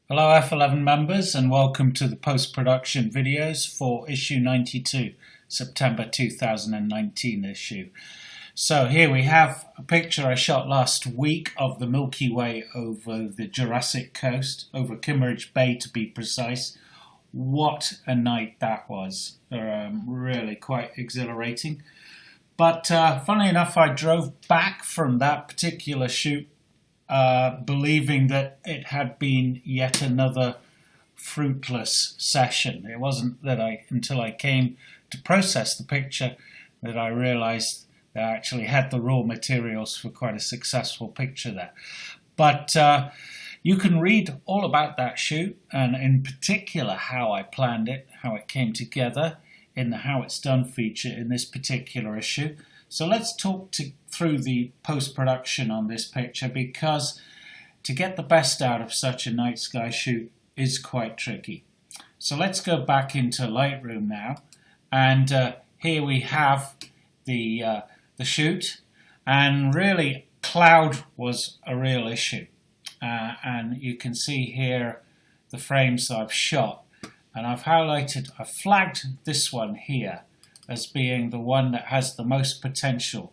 Hello F11 members and welcome to the post-production videos for issue 92, September 2019 issue. So here we have a picture I shot last week of the Milky Way over the Jurassic coast, over Kimmeridge Bay to be precise. What a night that was, really quite exhilarating. But funnily enough, I drove back from that particular shoot believing that it had been yet another fruitless session. It wasn't that until I came to process the picture that I realized that I actually had the raw materials for quite a successful picture there. But you can read all about that shoot, and in particular how I planned it, how it came together in the How It's Done feature in this particular issue. So let's talk through the post-production on this picture, because to get the best out of such a night sky shoot is quite tricky. So let's go back into Lightroom now, and here we have the shoot, and really cloud was a real issue, and you can see here the frames that I've shot, and I've flagged this one here as being the one that has the most potential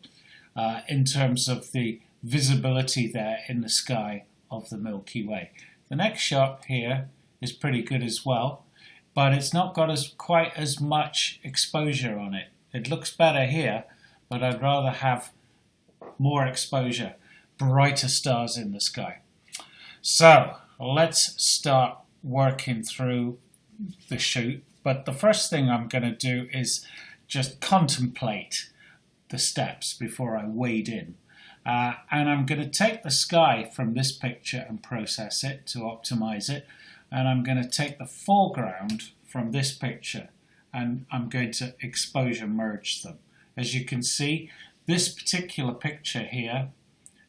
in terms of the visibility there in the sky of the Milky Way. The next shot here is pretty good as well, but it's not got quite as much exposure on it. It looks better here, but I'd rather have more exposure, brighter stars in the sky. So let's start working through the shoot, but the first thing I'm going to do is just contemplate the steps before I wade in. And I'm going to take the sky from this picture and process it to optimize it. And I'm going to take the foreground from this picture and I'm going to exposure merge them. As you can see, this particular picture here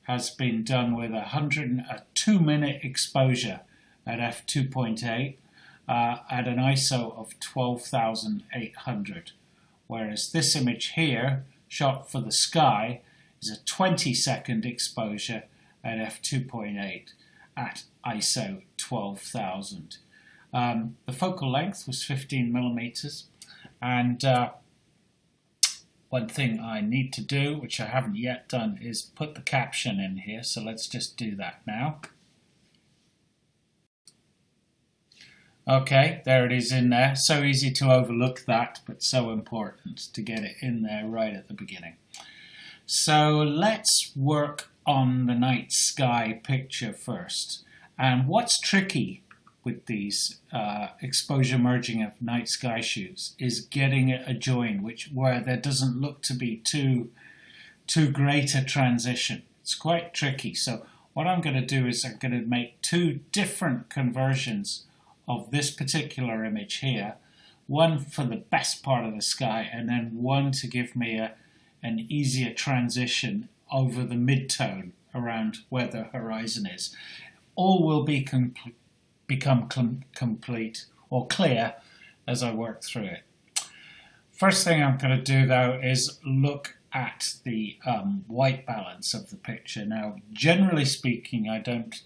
has been done with a 2-minute exposure at f2.8 at an ISO of 12,800. Whereas this image here, shot for the sky, is a 20-second exposure at f2.8 at ISO 12,000. The focal length was 15 millimeters, and one thing I need to do, which I haven't yet done, is put the caption in here, so let's just do that now. Okay, there it is in there. So easy to overlook that, but so important to get it in there right at the beginning. So let's work on the night sky picture first. And what's tricky with these exposure merging of night sky shoots is getting it a join where there doesn't look to be too great a transition. It's quite tricky. So what I'm going to do is I'm going to make two different conversions of this particular image here, one for the best part of the sky and then one to give me an easier transition over the mid-tone around where the horizon is. All will become complete or clear as I work through it. First thing I'm going to do though is look at the white balance of the picture. Now, generally speaking, I don't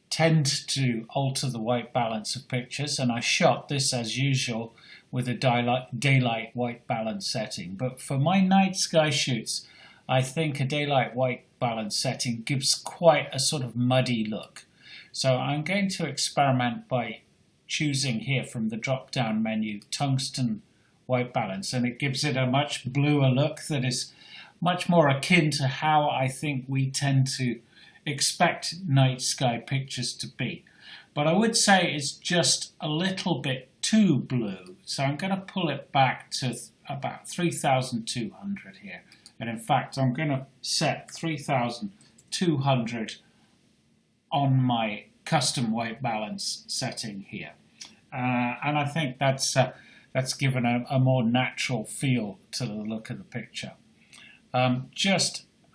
tend to alter the white balance of pictures, and I shot this as usual with a daylight white balance setting. But for my night sky shoots, I think a daylight white balance setting gives quite a sort of muddy look. So I'm going to experiment by choosing here from the drop-down menu tungsten white balance, and it gives it a much bluer look that is much more akin to how I think we tend to expect night sky pictures to be. But I would say it's just a little bit too blue, so I'm going to pull it back to about 3,200 here. And in fact, I'm going to set 3,200 on my custom white balance setting here. And I think that's given a more natural feel to the look of the picture.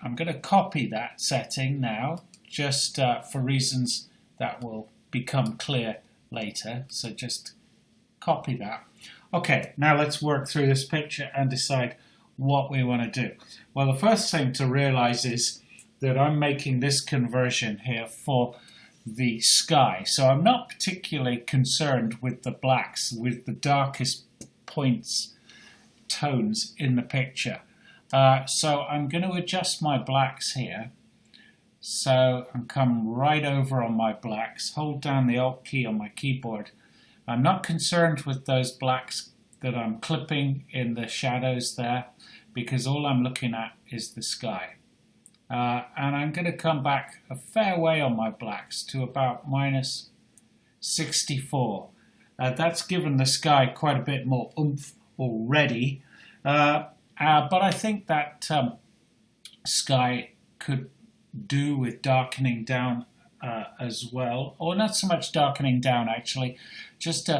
I'm going to copy that setting now, just for reasons that will become clear later. So just copy that. Okay, now let's work through this picture and decide what we want to do. Well, the first thing to realize is that I'm making this conversion here for the sky. So I'm not particularly concerned with the blacks, with the darkest points, tones in the picture. So I'm going to adjust my blacks here. So I'm come right over on my blacks, hold down the Alt key on my keyboard. I'm not concerned with those blacks that I'm clipping in the shadows there, because all I'm looking at is the sky. And I'm going to come back a fair way on my blacks to about minus 64. That's given the sky quite a bit more oomph already, but I think that sky could do with darkening down as well, or not so much darkening down actually, just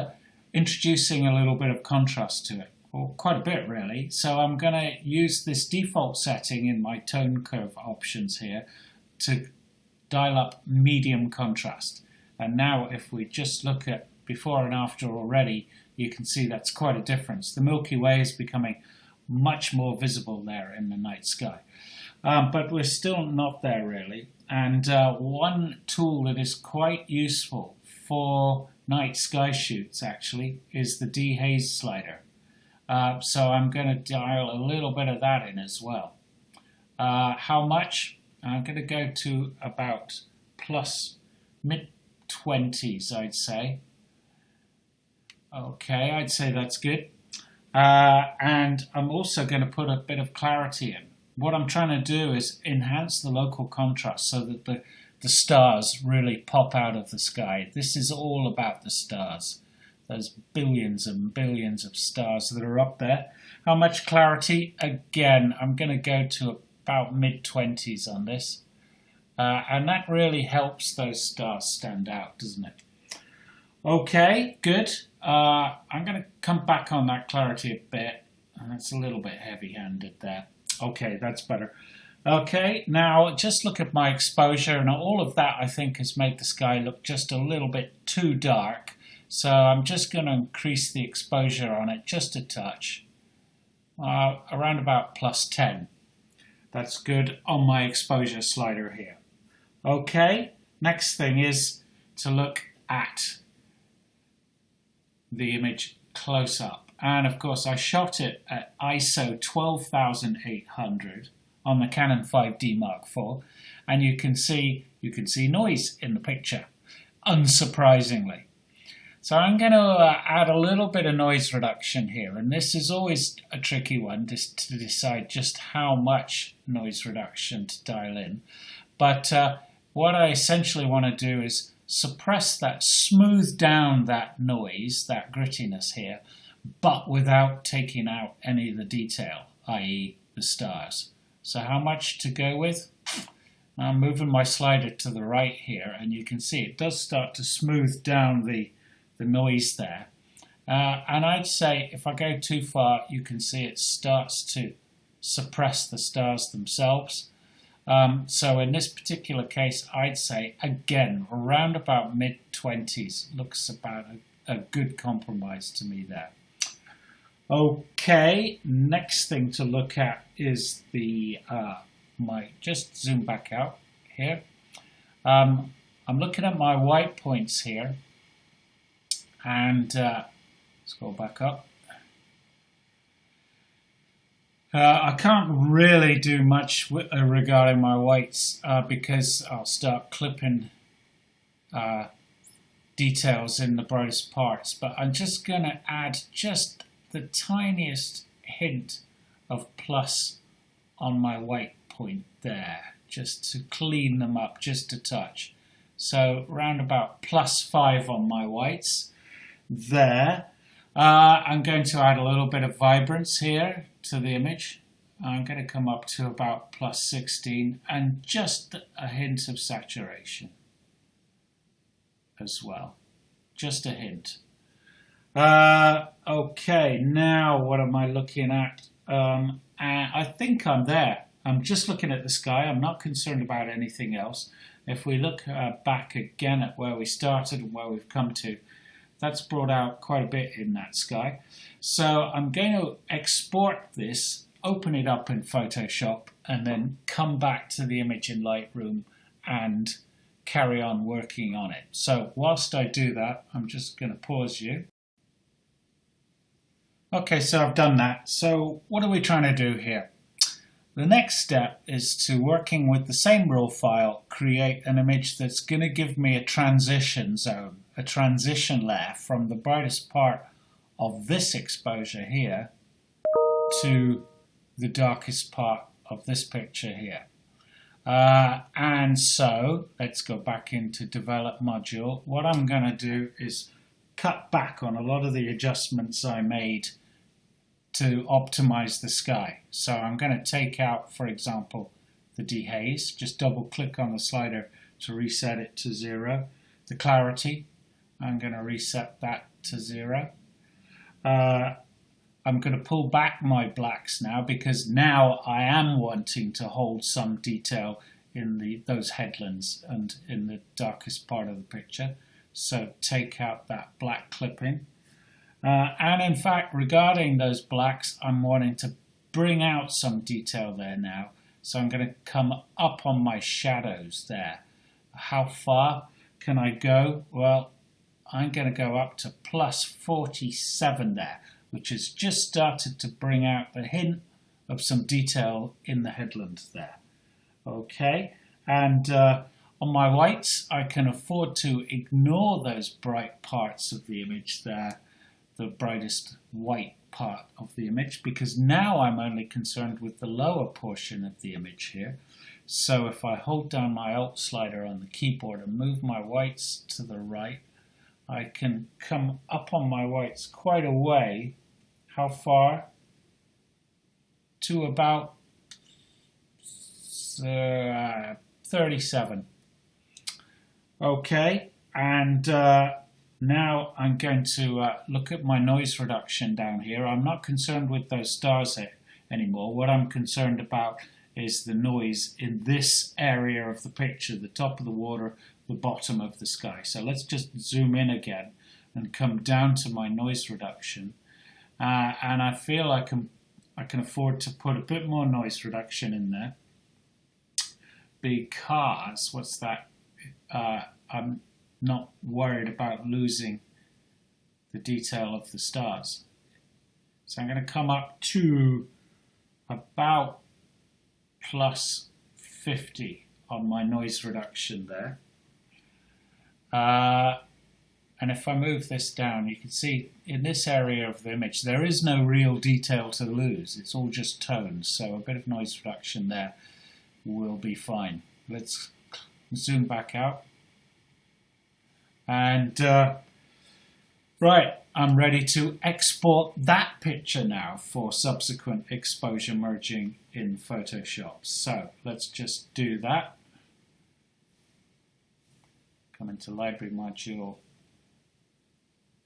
introducing a little bit of contrast to it, or quite a bit really. So I'm going to use this default setting in my tone curve options here to dial up medium contrast. And now if we just look at before and after already, you can see that's quite a difference. The Milky Way is becoming much more visible there in the night sky. But we're still not there really. And one tool that is quite useful for night sky shoots actually is the dehaze slider. So I'm going to dial a little bit of that in as well. How much? I'm going to go to about plus mid-20s, I'd say. Okay, I'd say that's good. And I'm also going to put a bit of clarity in. What I'm trying to do is enhance the local contrast so that the stars really pop out of the sky. This is all about the stars. There's billions and billions of stars that are up there. How much clarity? Again, I'm going to go to about mid-20s on this. And that really helps those stars stand out, doesn't it? Okay, good. I'm going to come back on that clarity a bit. That's a little bit heavy-handed there. Okay, that's better. Okay, now just look at my exposure, and all of that I think has made the sky look just a little bit too dark. So I'm just going to increase the exposure on it just a touch, around about plus 10. That's good on my exposure slider here. Okay, next thing is to look at the image close up. And of course I shot it at ISO 12800 on the Canon 5D Mark IV, and you can see noise in the picture, unsurprisingly. So I'm going to add a little bit of noise reduction here, and this is always a tricky one to decide just how much noise reduction to dial in. But what I essentially want to do is suppress that, smooth down that noise, that grittiness here, but without taking out any of the detail, i.e. the stars. So how much to go with? I'm moving my slider to the right here, and you can see it does start to smooth down the noise there. And I'd say if I go too far, you can see it starts to suppress the stars themselves. So in this particular case, I'd say, again, around about mid-20s looks about a good compromise to me there. Okay, next thing to look at is the, just zoom back out here. I'm looking at my white points here, and let's go back up. I can't really do much regarding my whites because I'll start clipping details in the brightest parts, but I'm just going to add just the tiniest hint of plus on my white point there, just to clean them up just a touch. So round about +5 on my whites there. I'm going to add a little bit of vibrance here to the image. I'm going to come up to about +16 and just a hint of saturation as well. Just a hint. Okay, now what am I looking at? I think I'm there. I'm just looking at the sky. I'm not concerned about anything else. If we look back again at where we started and where we've come to, that's brought out quite a bit in that sky. So I'm going to export this, open it up in Photoshop, and then come back to the image in Lightroom and carry on working on it. So whilst I do that, I'm just going to pause you. Okay, so I've done that. So what are we trying to do here? The next step is to, working with the same raw file, create an image that's going to give me a transition zone, a transition layer from the brightest part of this exposure here to the darkest part of this picture here. And so let's go back into Develop module. What I'm going to do is cut back on a lot of the adjustments I made to optimize the sky. So I'm going to take out, for example, the dehaze. Just double click on the slider to reset it to 0. The clarity, I'm going to reset that to 0. I'm going to pull back my blacks now, because now I am wanting to hold some detail in those headlands and in the darkest part of the picture. So take out that black clipping. And in fact, regarding those blacks, I'm wanting to bring out some detail there now. So I'm going to come up on my shadows there. How far can I go? Well, I'm going to go up to plus 47 there, which has just started to bring out the hint of some detail in the headland there. Okay, and on my whites, I can afford to ignore those bright parts of the image there, the brightest white part of the image, because now I'm only concerned with the lower portion of the image here. So if I hold down my Alt slider on the keyboard and move my whites to the right, I can come up on my whites quite a way. How far? To about 37. Okay, and now I'm going to look at my noise reduction down here. I'm not concerned with those stars anymore. What I'm concerned about is the noise in this area of the picture, the top of the water, the bottom of the sky. So let's just zoom in again and come down to my noise reduction. And I feel I can afford to put a bit more noise reduction in there, because what's that? I'm not worried about losing the detail of the stars. So I'm going to come up to about plus 50 on my noise reduction there. And if I move this down, you can see in this area of the image, there is no real detail to lose. It's all just tones. So a bit of noise reduction there will be fine. Let's zoom back out. And right, I'm ready to export that picture now for subsequent exposure merging in Photoshop. So let's just do that. Come into Library module,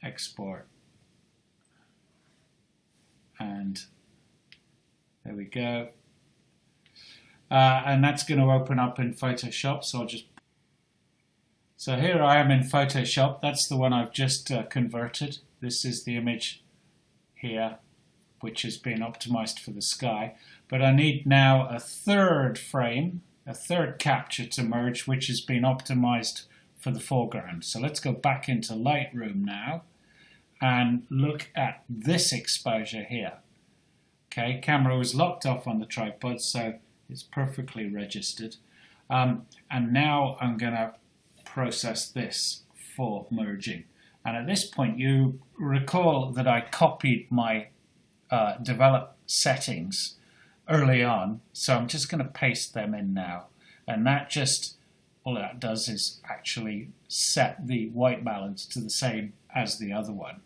export, and there we go. And that's going to open up in Photoshop. So here I am in Photoshop. That's the one I've just converted. This is the image here, which has been optimized for the sky. But I need now a third frame, a third capture to merge, which has been optimized for the foreground. So let's go back into Lightroom now and look at this exposure here. Okay, camera was locked off on the tripod, so it's perfectly registered. And now I'm going to process this for merging. And at this point, you recall that I copied my develop settings early on, so I'm just going to paste them in now. And that just, all that does is actually set the white balance to the same as the other one.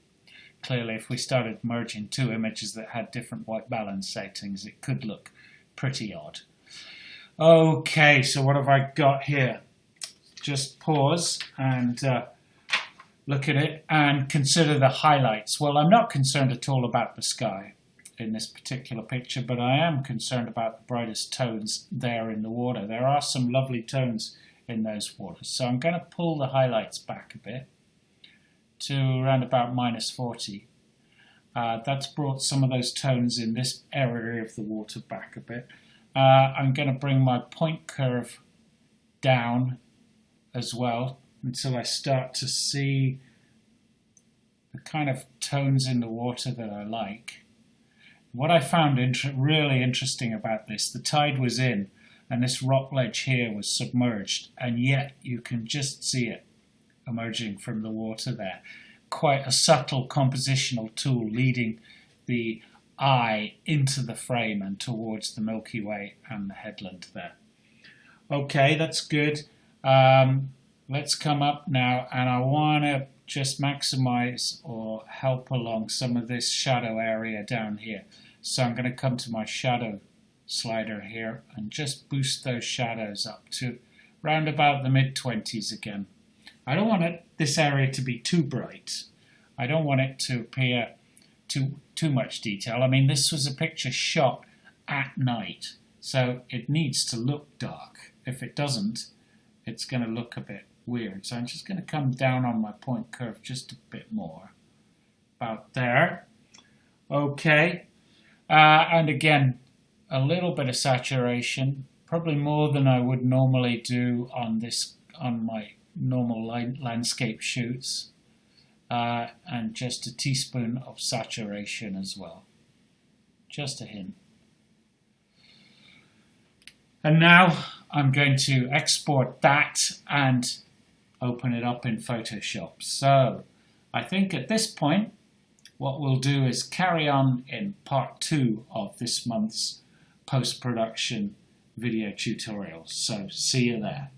Clearly, if we started merging two images that had different white balance settings, it could look pretty odd. Okay, so what have I got here? Just pause and look at it and consider the highlights. Well, I'm not concerned at all about the sky in this particular picture, but I am concerned about the brightest tones there in the water. There are some lovely tones in those waters. So I'm going to pull the highlights back a bit to around about minus 40. That's brought some of those tones in this area of the water back a bit. I'm going to bring my point curve down as well until I start to see the kind of tones in the water that I like. What I found really interesting about this, the tide was in and this rock ledge here was submerged, and yet you can just see it emerging from the water there. Quite a subtle compositional tool leading the eye into the frame and towards the Milky Way and the headland there. Okay, that's good. Let's come up now, and I want to just maximize or help along some of this shadow area down here. So I'm going to come to my shadow slider here and just boost those shadows up to round about the mid-20s again. I don't want this area to be too bright. I don't want it to appear too much detail. I mean, this was a picture shot at night, so it needs to look dark. If it doesn't, it's going to look a bit weird. So I'm just going to come down on my point curve just a bit more. About there. Okay. And again, a little bit of saturation, probably more than I would normally do on my normal landscape shoots. And just a teaspoon of saturation as well. Just a hint. And now I'm going to export that and open it up in Photoshop. So I think at this point what we'll do is carry on in part 2 of this month's post-production video tutorials. So see you there.